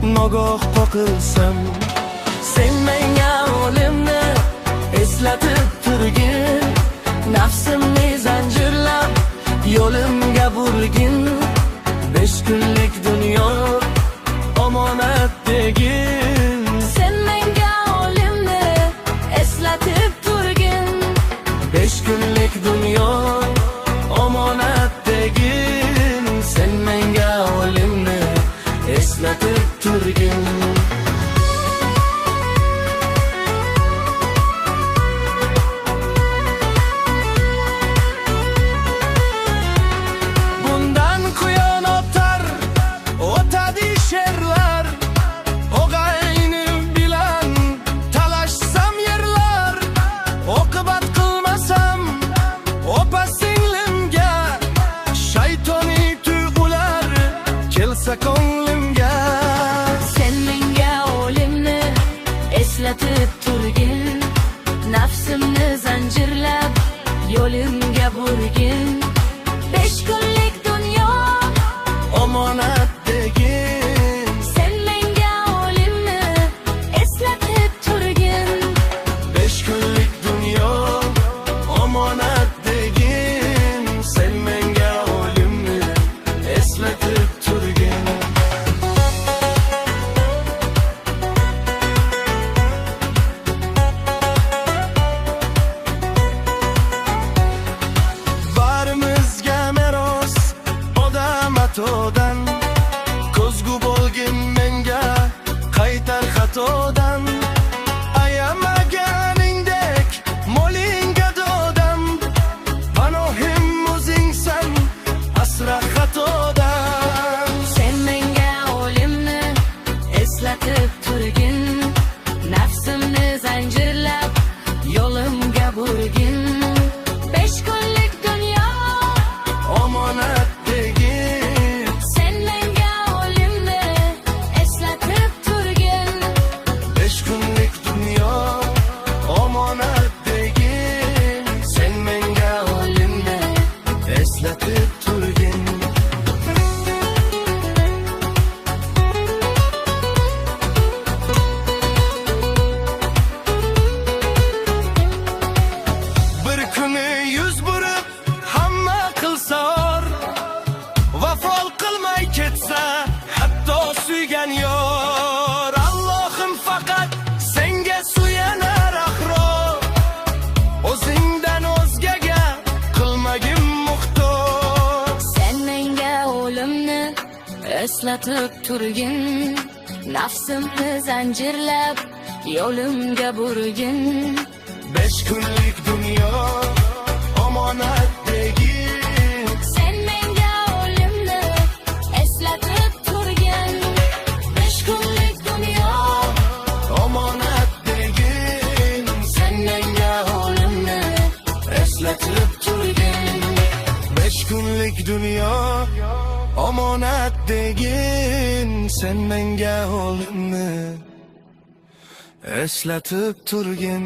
nogoh qoqilsam, sen menga o'limni eslatib turgin, nafsimni zanjirlab yo'limga burgin. 5 kunlik dunyo omonat degin, sen menga o'limni eslatib turgin. 5 kunlik dunyo omonat degin, sen menga o'limni eslatib turgin. Bundan quyon o'tadi sherlar, o'g'ayni bilan talashsam yerlar, oqibat qilmasam opa singlimga, shaytoniy tuyg'ular kelsa ko'nglimga. Sen menga o'limni eslatib turgin, nafsimni zanjirlab yo'limga burgin. 5 kunlik dunyo omonat degin, sen menga o'limni eslatib turgin. 5 kunlik dunyo omonat degin, sen menga o'limni eslatib turgin. Barimizga meros odam atodan, ko'zgu bo'lgin menga qaytar xatodan. Ayamaganingdek molingga dodam, panohim o'zingsan asra xatodan. Sen menga o'limni eslatib turgin, nafsimni zanjirlab yo'limga burgin. 5 kunlik dunyo Omonat degin, sen menga o'limni eslatib turgin. 5 kunlik dunyo omonat degin, sen menga o'limni eslatib turgin. Bir kuni yuz burib hamma qilsor, vafo qilmay ketsa hatto suygan yor. Allohim faqat senga suyanar ahro, o'zingdan o'zgaga qilmagin muhtoj. Sen menga o'limni eslatib turgin, nafsimni zanjirlab yo'limga burgin. 5 kunlik dunyo omonat degin, Sen menga o'limni eslatib turgin. 5 kunlik dunyo omonat degin, sen menga o'limni eslatib turgin. 5 kunlik dunyo omonat degin, sen menga o'limni eslatib turgin.